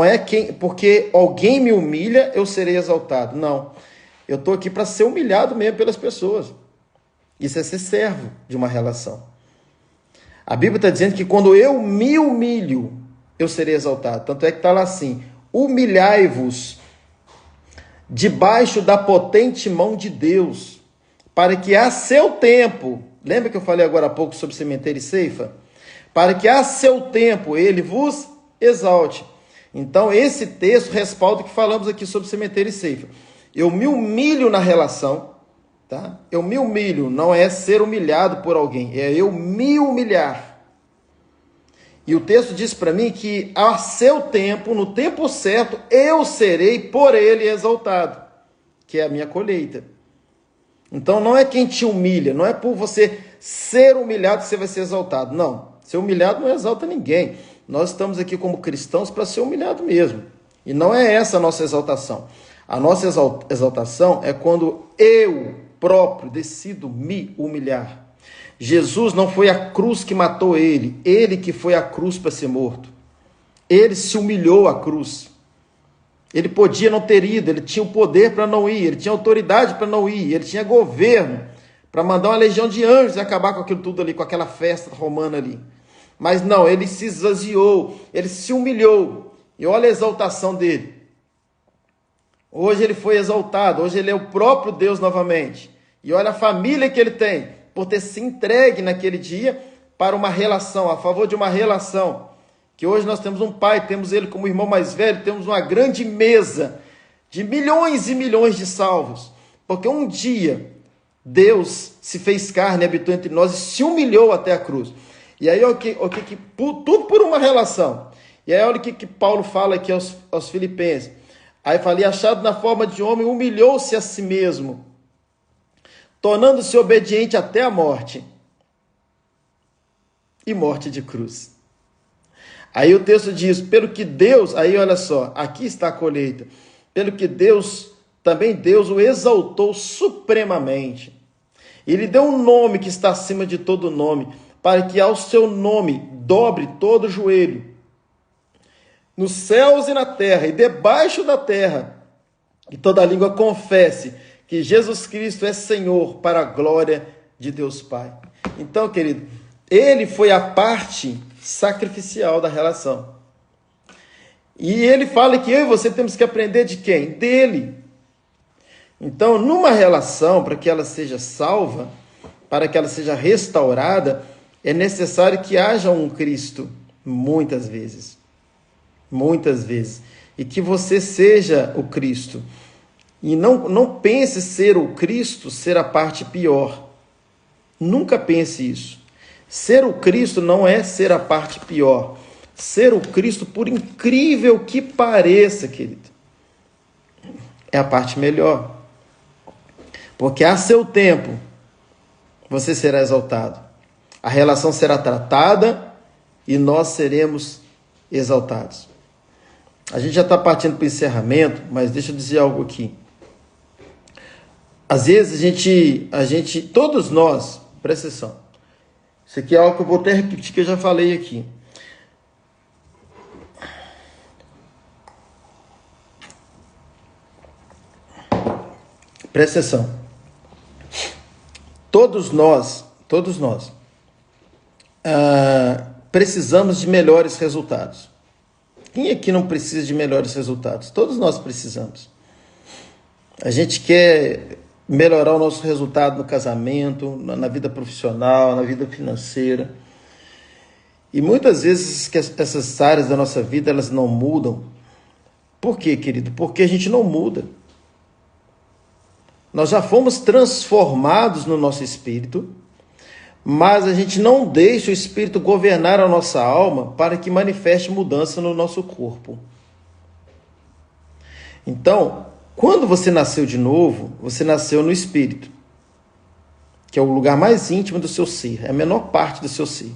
é quem, porque alguém me humilha, eu serei exaltado. Não. Eu estou aqui para ser humilhado mesmo pelas pessoas. Isso é ser servo de uma relação. A Bíblia está dizendo que quando eu me humilho, eu serei exaltado. Tanto é que está lá assim, humilhai-vos debaixo da potente mão de Deus, para que a seu tempo, lembra que eu falei agora há pouco sobre sementeira e ceifa? Para que a seu tempo ele vos exalte. Então esse texto respalda o que falamos aqui sobre sementeira e ceifa. Eu me humilho na relação, tá? Eu me humilho, não é ser humilhado por alguém, é eu me humilhar. E o texto diz para mim que a seu tempo, no tempo certo, eu serei por ele exaltado, que é a minha colheita. Então não é quem te humilha, não é por você ser humilhado que você vai ser exaltado. Não, ser humilhado não exalta ninguém. Nós estamos aqui como cristãos para ser humilhado mesmo. E não é essa a nossa exaltação. A nossa exaltação é quando eu próprio decido me humilhar. Jesus não foi a cruz que matou ele que foi a cruz para ser morto. Ele se humilhou à cruz. Ele podia não ter ido, ele tinha o poder para não ir, ele tinha autoridade para não ir, ele tinha governo para mandar uma legião de anjos e acabar com aquilo tudo ali, com aquela festa romana ali. Mas não, ele se esvaziou, ele se humilhou. E olha a exaltação dele. Hoje ele foi exaltado, hoje ele é o próprio Deus novamente. E olha a família que ele tem, por ter se entregue naquele dia para uma relação, a favor de uma relação. Que hoje nós temos um pai, temos ele como irmão mais velho, temos uma grande mesa de milhões e milhões de salvos. Porque um dia Deus se fez carne, habitou entre nós e se humilhou até a cruz. E aí tudo por uma relação. E aí olha o que Paulo fala aqui aos Filipenses. Aí fala, e achado na forma de homem, humilhou-se a si mesmo, tornando-se obediente até a morte. E morte de cruz. Aí o texto diz, pelo que Deus, aí olha só, aqui está a colheita, pelo que Deus, também Deus o exaltou supremamente. E lhe deu um nome que está acima de todo nome, para que ao seu nome dobre todo o joelho, nos céus e na terra, e debaixo da terra, e toda língua confesse que Jesus Cristo é Senhor, para a glória de Deus Pai. Então, querido, ele foi a parte sacrificial da relação. E ele fala que eu e você temos que aprender de quem? Dele. Então, numa relação, para que ela seja salva, para que ela seja restaurada, é necessário que haja um Cristo, muitas vezes. Muitas vezes. E que você seja o Cristo. E não pense ser o Cristo, ser a parte pior. Nunca pense isso. Ser o Cristo não é ser a parte pior. Ser o Cristo, por incrível que pareça, querido, é a parte melhor. Porque a seu tempo você será exaltado. A relação será tratada e nós seremos exaltados. A gente já está partindo para o encerramento, mas deixa eu dizer algo aqui. Às vezes a gente, todos nós, presta atenção, isso aqui é algo que eu vou até repetir que eu já falei aqui. Presta atenção. Todos nós, precisamos de melhores resultados. Quem aqui não precisa de melhores resultados? Todos nós precisamos. A gente quer melhorar o nosso resultado no casamento, na vida profissional, na vida financeira. E muitas vezes essas áreas da nossa vida, elas não mudam. Por quê, querido? Porque a gente não muda. Nós já fomos transformados no nosso espírito, mas a gente não deixa o espírito governar a nossa alma para que manifeste mudança no nosso corpo. Então, quando você nasceu de novo, você nasceu no espírito, que é o lugar mais íntimo do seu ser, é a menor parte do seu ser.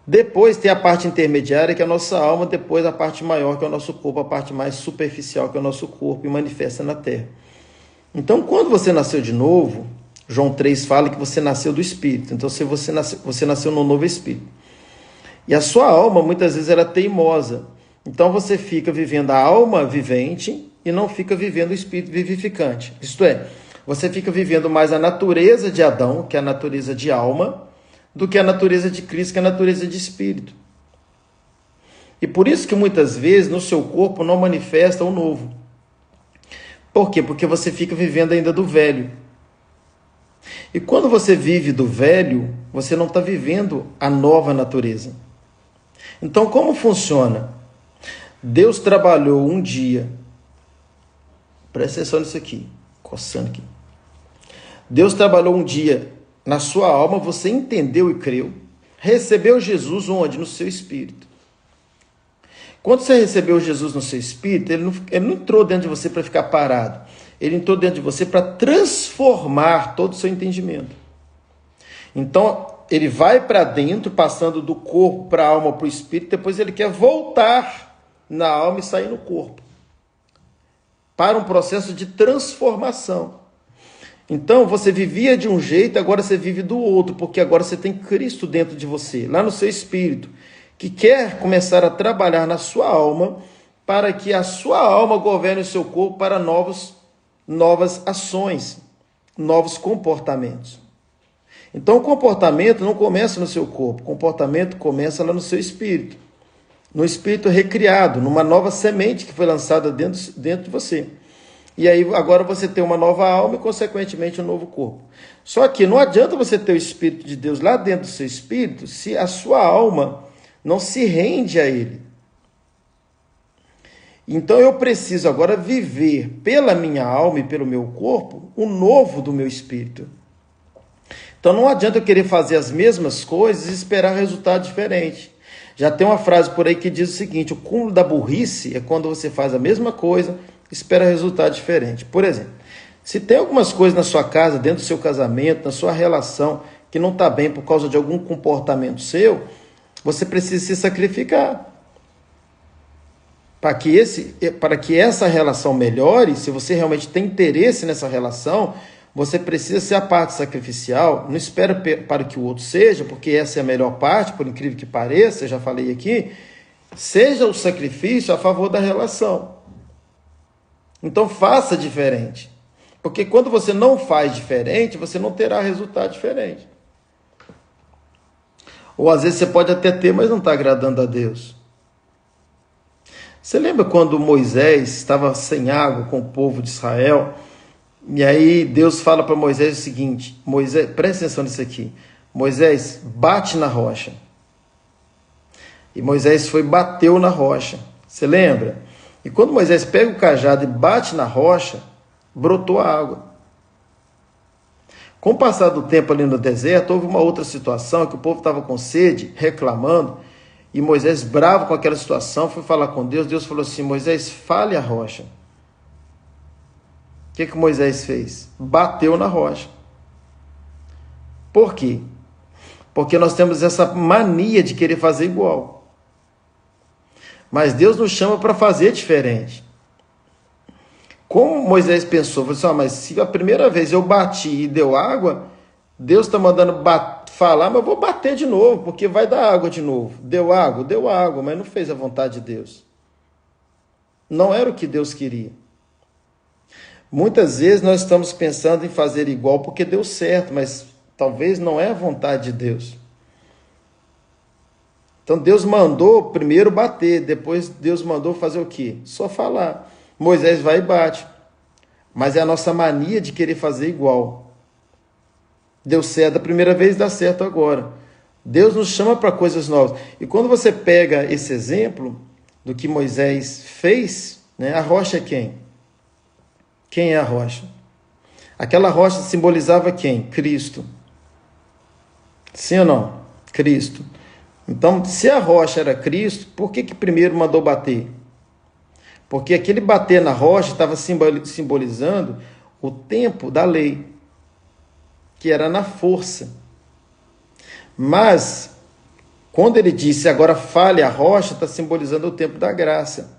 Depois tem a parte intermediária, que é a nossa alma, depois a parte maior, que é o nosso corpo, a parte mais superficial, que é o nosso corpo, e manifesta na terra. Então, quando você nasceu de novo, João 3 fala que você nasceu do Espírito. Então, se você nasceu no novo Espírito. E a sua alma, muitas vezes, ela é teimosa. Então, você fica vivendo a alma vivente e não fica vivendo o Espírito vivificante. Isto é, você fica vivendo mais a natureza de Adão, que é a natureza de alma, do que a natureza de Cristo, que é a natureza de Espírito. E por isso que, muitas vezes, no seu corpo não manifesta o novo. Por quê? Porque você fica vivendo ainda do velho. E quando você vive do velho, você não está vivendo a nova natureza. Então, como funciona? Deus trabalhou um dia. Presta atenção nisso aqui. Coçando aqui. Deus trabalhou um dia na sua alma, você entendeu e creu. Recebeu Jesus onde? No seu espírito. Quando você recebeu Jesus no seu espírito, ele não entrou dentro de você para ficar parado. Ele entrou dentro de você para transformar todo o seu entendimento. Então, ele vai para dentro, passando do corpo para a alma, para o espírito, depois ele quer voltar na alma e sair no corpo. Para um processo de transformação. Então, você vivia de um jeito, agora você vive do outro, porque agora você tem Cristo dentro de você, lá no seu espírito, que quer começar a trabalhar na sua alma, para que a sua alma governe o seu corpo para novas ações, novos comportamentos. Então, o comportamento não começa no seu corpo, o comportamento começa lá no seu espírito, no espírito recriado, numa nova semente que foi lançada dentro de você. E aí, agora você tem uma nova alma e, consequentemente, um novo corpo. Só que não adianta você ter o Espírito de Deus lá dentro do seu espírito se a sua alma não se rende a ele. Então eu preciso agora viver pela minha alma e pelo meu corpo o novo do meu espírito. Então não adianta eu querer fazer as mesmas coisas e esperar resultado diferente. Já tem uma frase por aí que diz o seguinte: o cúmulo da burrice é quando você faz a mesma coisa e espera resultado diferente. Por exemplo, se tem algumas coisas na sua casa, dentro do seu casamento, na sua relação, que não está bem por causa de algum comportamento seu, você precisa se sacrificar. Para que essa relação melhore, se você realmente tem interesse nessa relação, você precisa ser a parte sacrificial. Não espera para que o outro seja, porque essa é a melhor parte, por incrível que pareça, eu já falei aqui. Seja o sacrifício a favor da relação. Então faça diferente. Porque quando você não faz diferente, você não terá resultado diferente. Ou às vezes você pode até ter, mas não está agradando a Deus. Você lembra quando Moisés estava sem água com o povo de Israel? E aí Deus fala para Moisés o seguinte: Moisés, presta atenção nisso aqui. Moisés, bate na rocha. E Moisés bateu na rocha. Você lembra? E quando Moisés pega o cajado e bate na rocha, brotou a água. Com o passar do tempo ali no deserto, houve uma outra situação que o povo estava com sede, reclamando, e Moisés, bravo com aquela situação, foi falar com Deus. Deus falou assim: Moisés, fale a rocha. O que Moisés fez? Bateu na rocha. Por quê? Porque nós temos essa mania de querer fazer igual. Mas Deus nos chama para fazer diferente. Como Moisés pensou, falou assim, mas se a primeira vez eu bati e deu água, Deus está mandando falar, mas eu vou bater de novo, porque vai dar água de novo. Deu água, mas não fez a vontade de Deus. Não era o que Deus queria. Muitas vezes nós estamos pensando em fazer igual porque deu certo, mas talvez não é a vontade de Deus. Então Deus mandou primeiro bater, depois Deus mandou fazer o quê? Só falar. Moisés vai e bate. Mas é a nossa mania de querer fazer igual. Deu certo a primeira vez, dá certo agora. Deus nos chama para coisas novas. E quando você pega esse exemplo do que Moisés fez, né, a rocha é quem? Quem é a rocha? Aquela rocha simbolizava quem? Cristo. Sim ou não? Cristo. Então, se a rocha era Cristo, por que primeiro mandou bater? Porque aquele bater na rocha estava simbolizando o tempo da lei, que era na força. Mas, quando ele disse agora fale a rocha, está simbolizando o tempo da graça,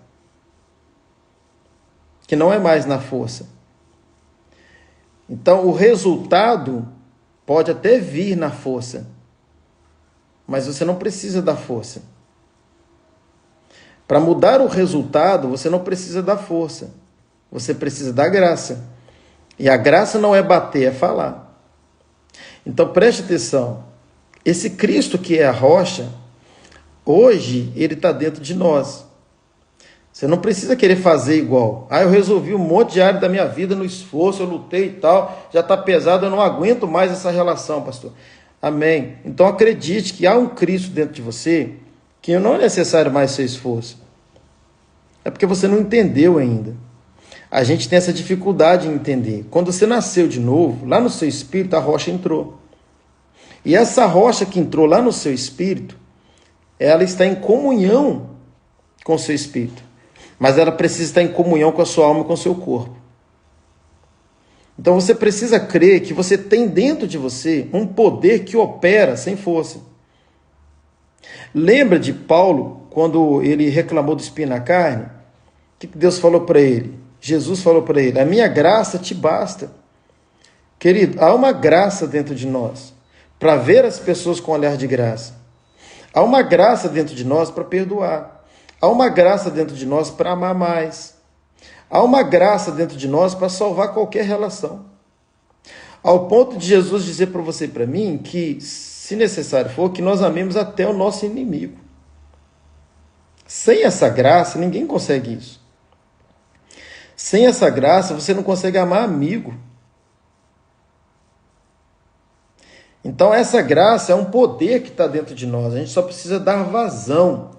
que não é mais na força. Então, o resultado pode até vir na força, mas você não precisa da força. Para mudar o resultado, você não precisa da força. Você precisa da graça. E a graça não é bater, é falar. Então preste atenção. Esse Cristo que é a rocha, hoje ele está dentro de nós. Você não precisa querer fazer igual. Eu resolvi um monte de área da minha vida no esforço, eu lutei e tal, já está pesado, eu não aguento mais essa relação, pastor. Amém. Então acredite que há um Cristo dentro de você que não é necessário mais seu esforço. É porque você não entendeu ainda. A gente tem essa dificuldade em entender. Quando você nasceu de novo, lá no seu espírito, a rocha entrou. E essa rocha que entrou lá no seu espírito, ela está em comunhão com o seu espírito. Mas ela precisa estar em comunhão com a sua alma e com o seu corpo. Então você precisa crer que você tem dentro de você um poder que opera sem força. Lembra de Paulo, quando ele reclamou do espinho na carne? O que Deus falou para ele? Jesus falou para ele, a minha graça te basta. Querido, há uma graça dentro de nós para ver as pessoas com olhar de graça. Há uma graça dentro de nós para perdoar. Há uma graça dentro de nós para amar mais. Há uma graça dentro de nós para salvar qualquer relação. Ao ponto de Jesus dizer para você e para mim que, se necessário for, que nós amemos até o nosso inimigo. Sem essa graça, ninguém consegue isso. Sem essa graça, você não consegue amar amigo. Então, essa graça é um poder que está dentro de nós. A gente só precisa dar vazão,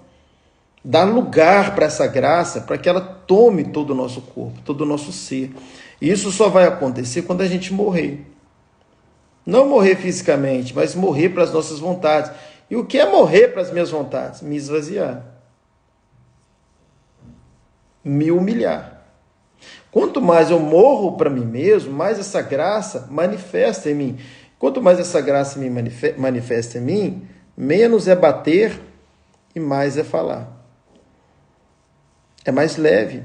dar lugar para essa graça, para que ela tome todo o nosso corpo, todo o nosso ser. E isso só vai acontecer quando a gente morrer. Não morrer fisicamente, mas morrer para as nossas vontades. E o que é morrer para as minhas vontades? Me esvaziar. Me humilhar. Quanto mais eu morro para mim mesmo, mais essa graça manifesta em mim. Quanto mais essa graça me manifesta em mim, menos é bater e mais é falar. É mais leve.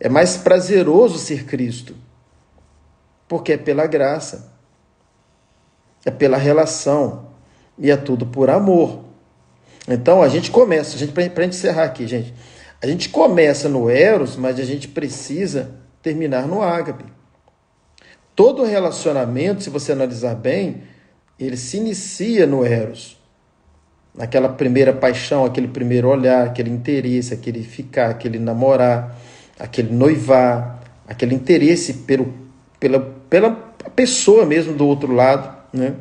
É mais prazeroso ser Cristo. Porque é pela graça. É pela relação. E é tudo por amor. Então a gente começa, para a gente encerrar aqui, gente. A gente começa no Eros, mas a gente precisa terminar no Ágape. Todo relacionamento, se você analisar bem, ele se inicia no Eros. Naquela primeira paixão, aquele primeiro olhar, aquele interesse, aquele ficar, aquele namorar, aquele noivar, aquele interesse pela pessoa mesmo do outro lado, né?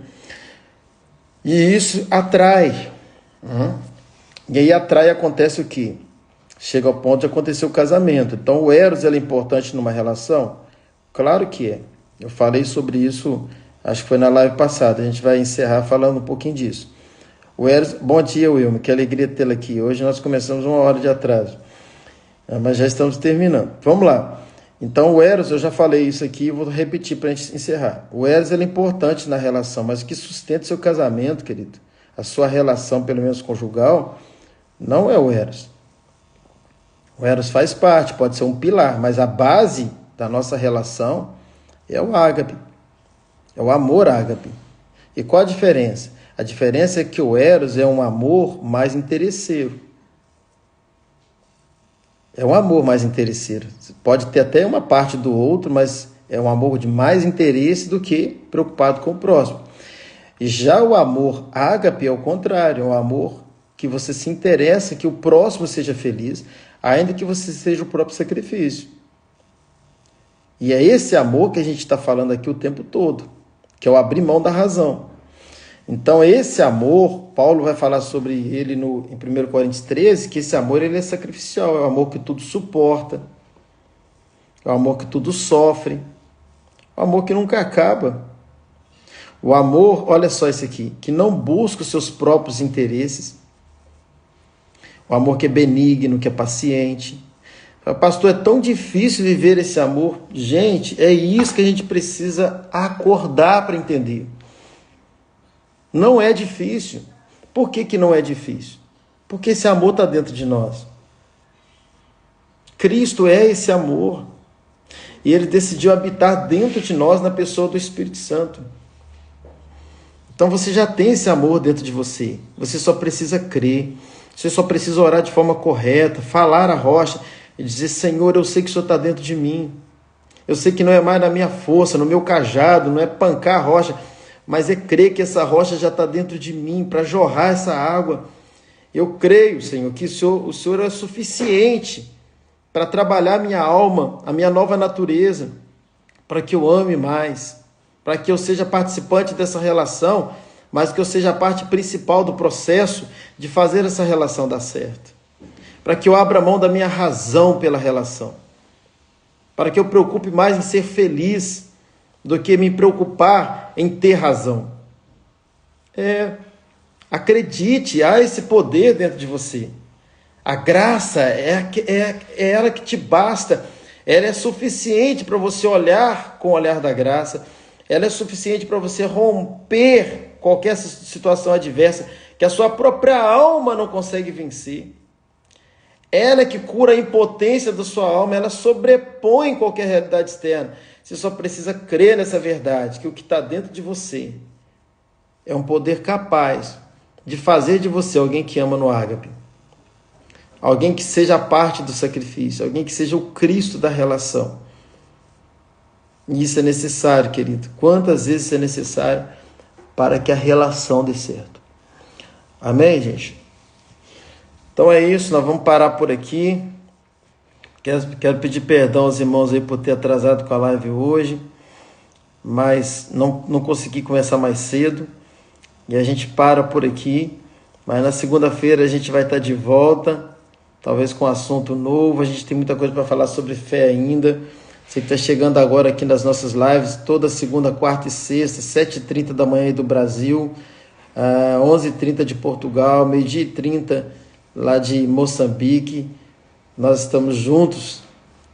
E isso atrai. E aí atrai, acontece o quê? Chega ao ponto de acontecer o casamento. Então o Eros é importante numa relação? Claro que é. Eu falei sobre isso, acho que foi na live passada. A gente vai encerrar falando um pouquinho disso. O Eros, bom dia, Wilma, que alegria tê-la aqui. Hoje nós começamos 1 hora de atraso, mas já estamos terminando. Vamos lá. Então o Eros, eu já falei isso aqui, vou repetir para a gente encerrar. O Eros ele é importante na relação, mas o que sustenta seu casamento, querido, a sua relação, pelo menos conjugal, não é o Eros. O Eros faz parte, pode ser um pilar, mas a base da nossa relação é o ágape, é o amor ágape. E qual a diferença? A diferença é que o Eros é um amor mais interesseiro. É um amor mais interesseiro. Pode ter até uma parte do outro, mas é um amor de mais interesse do que preocupado com o próximo. E já o amor ágape é o contrário, é um amor que você se interessa que o próximo seja feliz, ainda que você seja o próprio sacrifício. E é esse amor que a gente está falando aqui o tempo todo, que é o abrir mão da razão. Então esse amor, Paulo vai falar sobre ele em 1 Coríntios 13, que esse amor ele é sacrificial, é o amor que tudo suporta, é o amor que tudo sofre, é o amor que nunca acaba. O amor, olha só esse aqui, que não busca os seus próprios interesses, o amor que é benigno, que é paciente. Pastor, é tão difícil viver esse amor. Gente, é isso que a gente precisa acordar para entender. Não é difícil. Por que não é difícil? Porque esse amor está dentro de nós. Cristo é esse amor. E ele decidiu habitar dentro de nós na pessoa do Espírito Santo. Então você já tem esse amor dentro de você. Você só precisa crer. Você só precisa orar de forma correta, falar a rocha e dizer: Senhor, eu sei que o Senhor está dentro de mim. Eu sei que não é mais na minha força, no meu cajado, não é pancar a rocha, mas é crer que essa rocha já está dentro de mim para jorrar essa água. Eu creio, Senhor, que o Senhor é suficiente para trabalhar a minha alma, a minha nova natureza, para que eu ame mais, para que eu seja participante dessa relação, mas que eu seja a parte principal do processo de fazer essa relação dar certo. Para que eu abra mão da minha razão pela relação. Para que eu preocupe mais em ser feliz do que me preocupar em ter razão. Acredite, há esse poder dentro de você. A graça é ela que te basta. Ela é suficiente para você olhar com o olhar da graça. Ela é suficiente para você romper qualquer situação adversa que a sua própria alma não consegue vencer. Ela é que cura a impotência da sua alma, ela sobrepõe qualquer realidade externa. Você só precisa crer nessa verdade, que o que está dentro de você é um poder capaz de fazer de você alguém que ama no ágape. Alguém que seja parte do sacrifício, alguém que seja o Cristo da relação. E isso é necessário, querido. Quantas vezes isso é necessário para que a relação dê certo. Amém, gente? Então é isso, nós vamos parar por aqui. Quero pedir perdão aos irmãos aí por ter atrasado com a live hoje, mas não consegui começar mais cedo. E a gente para por aqui, mas na segunda-feira a gente vai estar de volta, talvez com um assunto novo. A gente tem muita coisa para falar sobre fé ainda. Você que está chegando agora aqui nas nossas lives, toda segunda, quarta e sexta, 7h30 da manhã aí do Brasil, 11h30 de Portugal, 12h30 lá de Moçambique. Nós estamos juntos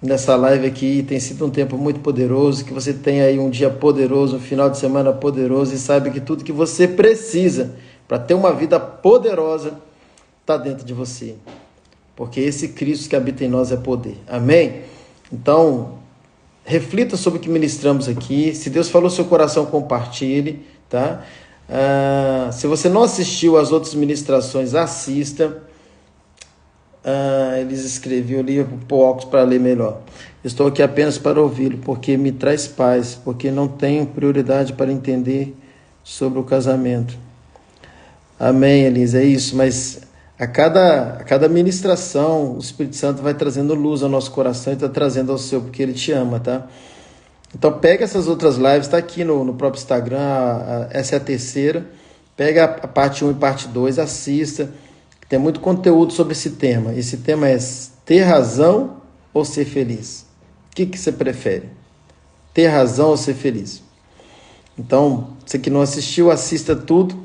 nessa live aqui, tem sido um tempo muito poderoso, que você tenha aí um dia poderoso, um final de semana poderoso, e saiba que tudo que você precisa para ter uma vida poderosa está dentro de você, porque esse Cristo que habita em nós é poder. Amém? Então, reflita sobre o que ministramos aqui. Se Deus falou no seu coração, compartilhe, tá? Se você não assistiu às outras ministrações, assista. Eles escreviam ali poucos para ler melhor. Estou aqui apenas para ouvi-lo, porque me traz paz, porque não tenho prioridade para entender sobre o casamento. Amém, Elisa, é isso. Mas a cada ministração, o Espírito Santo vai trazendo luz ao nosso coração e está trazendo ao seu, porque Ele te ama, tá? Então pega essas outras lives, está aqui no próprio Instagram, essa é a terceira. Pega a parte 1 e parte 2, assista. Tem muito conteúdo sobre esse tema. Esse tema é ter razão ou ser feliz? O que você prefere? Ter razão ou ser feliz? Então, você que não assistiu, assista tudo.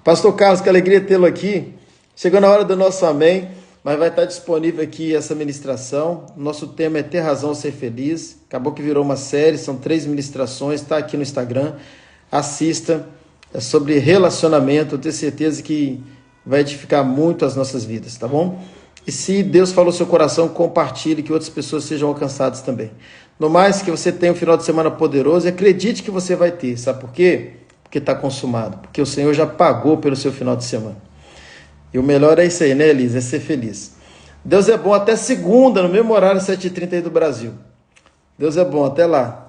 Pastor Carlos, que alegria tê-lo aqui. Chegou na hora do nosso amém. mas vai estar disponível aqui essa ministração. Nosso tema é Ter Razão, Ser Feliz. Acabou que virou uma série, são 3 ministrações, está aqui no Instagram. Assista, é sobre relacionamento, eu tenho certeza que vai edificar muito as nossas vidas, tá bom? E se Deus falou seu coração, compartilhe, que outras pessoas sejam alcançadas também. No mais, que você tenha um final de semana poderoso e acredite que você vai ter. Sabe por quê? Porque está consumado. Porque o Senhor já pagou pelo seu final de semana. E o melhor é isso aí, né, Elisa? É ser feliz. Deus é bom até segunda, no mesmo horário, 7h30 aí do Brasil. Deus é bom, até lá.